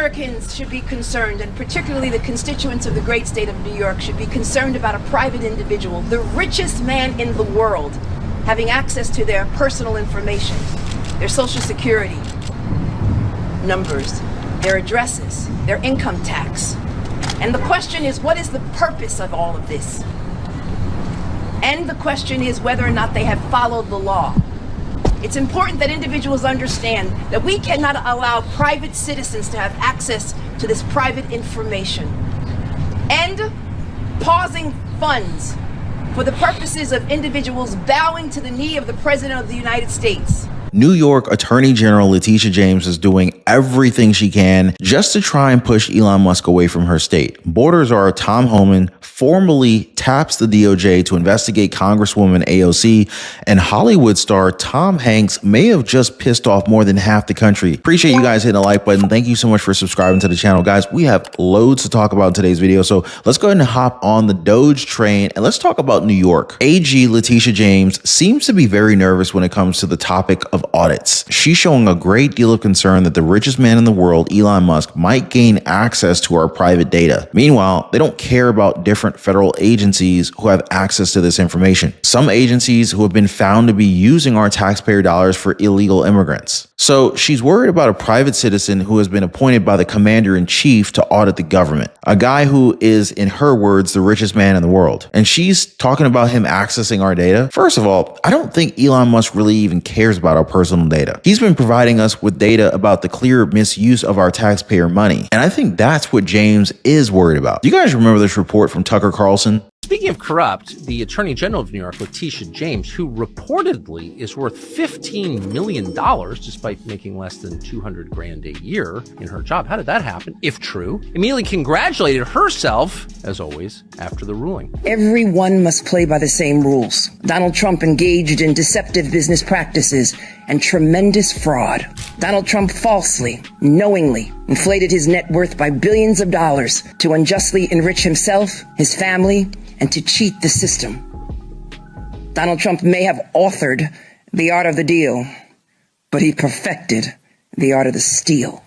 Americans should be concerned, and particularly the constituents of the great state of New York should be concerned about a private individual, the richest man in the world, having access to their personal information, their social security numbers, their addresses, their income tax. And the question is, what is the purpose of all of this? And the question is whether or not they have followed the law. It's important that individuals understand that we cannot allow private citizens to have access to this private information. And pausing funds for the purposes of individuals bowing to the knee of the President of the United States. New York Attorney General Letitia James is doing everything she can just to try and push Elon Musk away from her state. Borders are Tom Homan formally taps the DOJ to investigate Congresswoman AOC, and Hollywood star Tom Hanks may have just pissed off more than half the country. Appreciate you guys hitting the like button. Thank you so much for subscribing to the channel. Guys, we have loads to talk about in today's video, so let's go ahead and hop on the DOGE train and let's talk about New York. AG Letitia James seems to be very nervous when it comes to the topic of audits. She's showing a great deal of concern that the richest man in the world, Elon Musk, might gain access to our private data. Meanwhile, they don't care about different federal agencies who have access to this information. Some agencies who have been found to be using our taxpayer dollars for illegal immigrants. So she's worried about a private citizen who has been appointed by the commander-in-chief to audit the government. A guy who is, in her words, the richest man in the world. And she's talking about him accessing our data. First of all, I don't think Elon Musk really even cares about our personal data. He's been providing us with data about the clear misuse of our taxpayer money. And I think that's what James is worried about. Do you guys remember this report from Tucker Carlson? Speaking of corrupt, the Attorney General of New York, Letitia James, who reportedly is worth $15 million despite making less than $200,000 a year in her job. How did that happen? If true, immediately congratulated herself, as always, after the ruling. Everyone must play by the same rules. Donald Trump engaged in deceptive business practices and tremendous fraud. Donald Trump falsely, knowingly inflated his net worth by billions of dollars to unjustly enrich himself, his family, and to cheat the system. Donald Trump may have authored the art of the deal, but he perfected the art of the steal.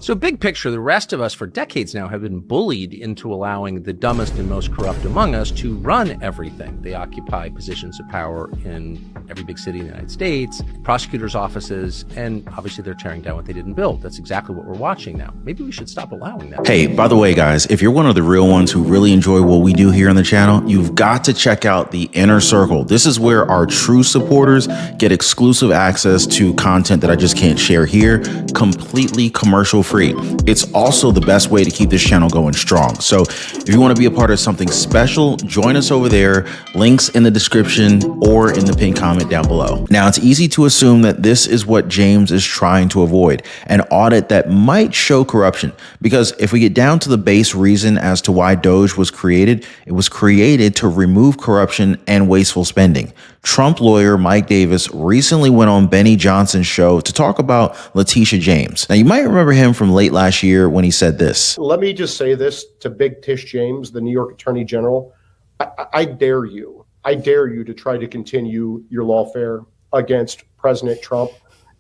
So big picture, the rest of us for decades now have been bullied into allowing the dumbest and most corrupt among us to run everything. They occupy positions of power in every big city in the United States, prosecutors' offices, and obviously they're tearing down what they didn't build. That's exactly what we're watching now. Maybe we should stop allowing that. Hey, by the way, guys, if you're one of the real ones who really enjoy what we do here on the channel, you've got to check out the Inner Circle. This is where our true supporters get exclusive access to content that I just can't share here, completely commercial free. It's also the best way to keep this channel going strong. So if you want to be a part of something special, join us over there. Links in the description or in the pinned comment down below. Now, it's easy to assume that this is what James is trying to avoid, an audit that might show corruption. Because if we get down to the base reason as to why DOGE was created, it was created to remove corruption and wasteful spending. Trump lawyer Mike Davis recently went on Benny Johnson's show to talk about Letitia James. Now, you might remember him from late last year when he said this. Let me just say this to Big Tish James, the New York Attorney General. I dare you to try to continue your lawfare against President Trump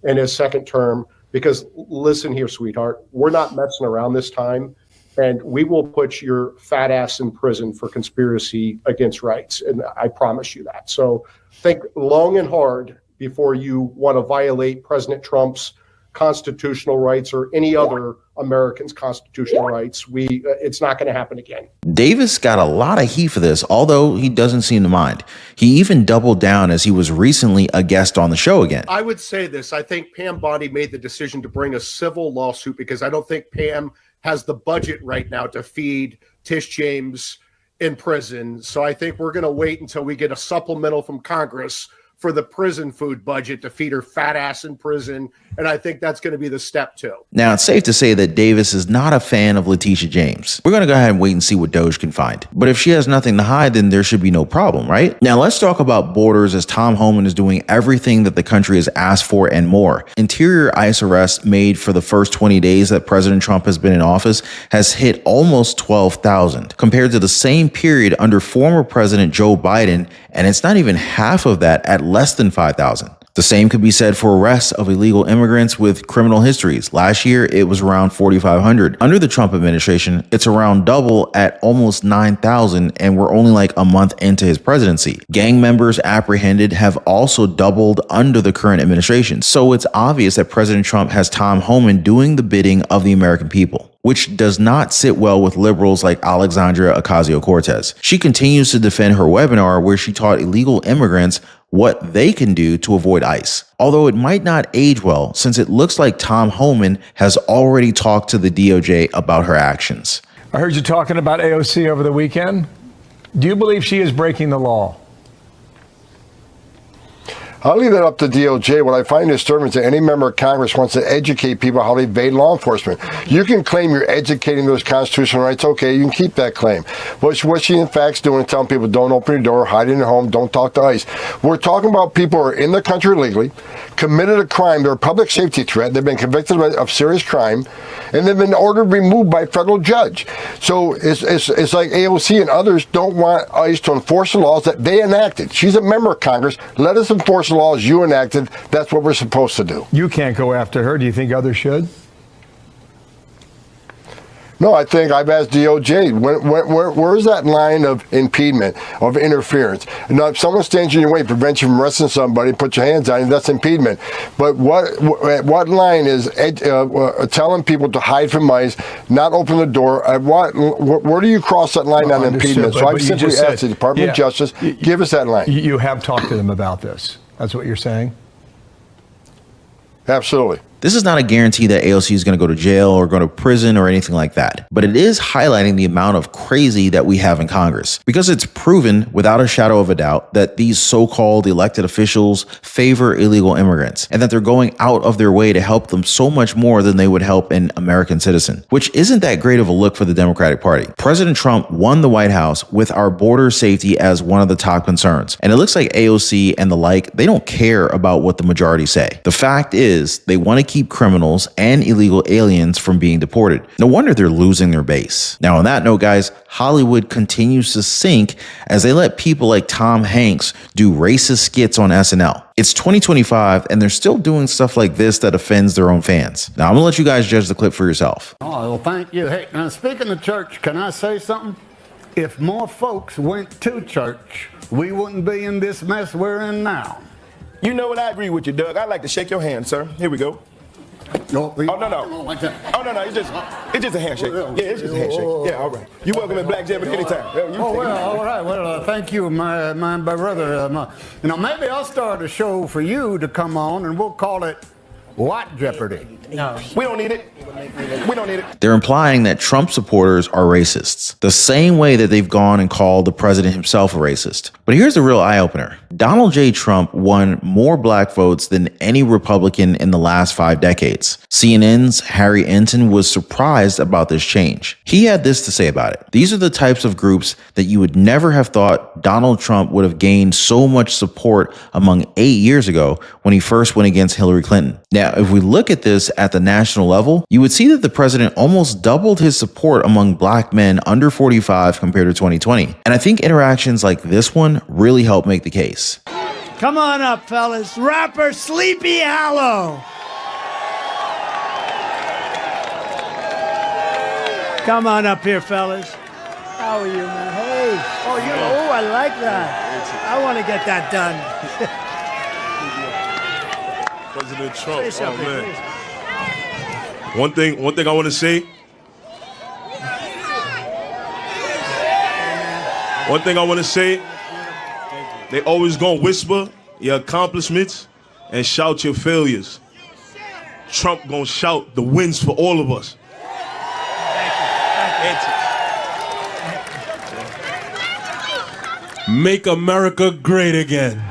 in his second term, because listen here, sweetheart, we're not messing around this time. And we will put your fat ass in prison for conspiracy against rights. And I promise you that. So think long and hard before you want to violate President Trump's constitutional rights or any other American's constitutional rights. It's not going to happen again. Davis got a lot of heat for this, although he doesn't seem to mind. He even doubled down as he was recently a guest on the show again. I would say this. I think Pam Bondi made the decision to bring a civil lawsuit because I don't think Pam has the budget right now to feed Tish James in prison. So I think we're going to wait until we get a supplemental from Congress for the prison food budget to feed her fat ass in prison. And I think that's going to be the step two. Now, it's safe to say that Davis is not a fan of Letitia James. We're going to go ahead and wait and see what DOGE can find. But if she has nothing to hide, then there should be no problem, right? Now, let's talk about borders, as Tom Homan is doing everything that the country has asked for and more. Interior ICE arrests made for the first 20 days that President Trump has been in office has hit almost 12,000 compared to the same period under former President Joe Biden. And it's not even half of that at less than 5,000. The same could be said for arrests of illegal immigrants with criminal histories. Last year, it was around 4,500. Under the Trump administration, it's around double at almost 9,000, and we're only like a month into his presidency. Gang members apprehended have also doubled under the current administration. So it's obvious that President Trump has Tom Homan doing the bidding of the American people, which does not sit well with liberals like Alexandria Ocasio-Cortez. She continues to defend her webinar where she taught illegal immigrants what they can do to avoid ICE. Although it might not age well, since it looks like Tom Homan has already talked to the DOJ about her actions. I heard you talking about AOC over the weekend. Do you believe she is breaking the law? I'll leave that up to DOJ. What I find disturbing is that any member of Congress wants to educate people how to evade law enforcement. You can claim you're educating those constitutional rights. Okay, you can keep that claim. What she in fact is doing is telling people don't open your door, hide in your home, don't talk to ICE. We're talking about people who are in the country illegally, committed a crime, they're a public safety threat, they've been convicted of serious crime, and they've been ordered removed by a federal judge. So it's like AOC and others don't want ICE to enforce the laws that they enacted. She's a member of Congress. Let us enforce the laws you enacted. That's what we're supposed to do. You can't go after her. Do you think others should? No, I think I've asked DOJ, where's that line of impediment, of interference? Now, if someone stands in your way, prevents you from arresting somebody, put your hands on him, that's impediment. But what line is telling people to hide from ICE, not open the door? Where do you cross that line on impediment? So I've simply asked the Department of Justice, give us that line. You have talked to them about this. That's what you're saying? Absolutely. This is not a guarantee that AOC is going to go to jail or go to prison or anything like that, but it is highlighting the amount of crazy that we have in Congress, because it's proven without a shadow of a doubt that these so-called elected officials favor illegal immigrants and that they're going out of their way to help them so much more than they would help an American citizen, which isn't that great of a look for the Democratic Party. President Trump won the White House with our border safety as one of the top concerns, and it looks like AOC and the like, they don't care about what the majority say. The fact is, they want to keep criminals and illegal aliens from being deported. No wonder they're losing their base. Now, on that note, guys, Hollywood continues to sink as they let people like Tom Hanks do racist skits on SNL. It's 2025 and they're still doing stuff like this that offends their own fans. Now, I'm gonna let you guys judge the clip for yourself. Oh, well, thank you. Hey, now speaking of church, can I say something? If more folks went to church, we wouldn't be in this mess we're in now. You know what? I agree with you, Doug. I'd like to shake your hand, sir. Here we go. No, oh, no. Like that. Oh, no, it's just a handshake. Yeah, it's just a handshake. Yeah, all right. You're welcome at Black Jeopardy anytime. All right. Well, thank you, my brother. Maybe I'll start a show for you to come on, and we'll call it What Jeopardy? No. We don't need it. We don't need it. They're implying that Trump supporters are racists, the same way that they've gone and called the president himself a racist. But here's the real eye-opener. Donald J. Trump won more black votes than any Republican in the last 5 decades. CNN's Harry Enton was surprised about this change. He had this to say about it. These are the types of groups that you would never have thought Donald Trump would have gained so much support among 8 years ago when he first went against Hillary Clinton. Now, if we look at this at the national level, you would see that the president almost doubled his support among black men under 45 compared to 2020. And I think interactions like this one really help make the case. Come on up, fellas. Rapper Sleepy Hollow. Come on up here, fellas. How are you, man? Hey. Oh, I like that. I want to get that done. President Trump, oh man. One thing I want to say. One thing I want to say. They always gonna whisper your accomplishments and shout your failures. Trump gonna shout the wins for all of us. Make America great again.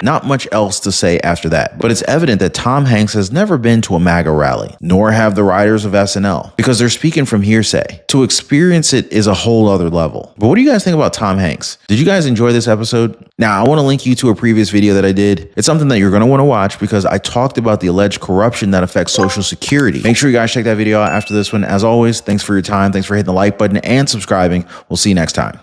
Not much else to say after that, but it's evident that Tom Hanks has never been to a MAGA rally, nor have the writers of SNL, because they're speaking from hearsay. To experience it is a whole other level. But what do you guys think about Tom Hanks? Did you guys enjoy this episode? Now, I want to link you to a previous video that I did. It's something that you're going to want to watch because I talked about the alleged corruption that affects Social Security. Make sure you guys check that video out after this one. As always, thanks for your time. Thanks for hitting the like button and subscribing. We'll see you next time.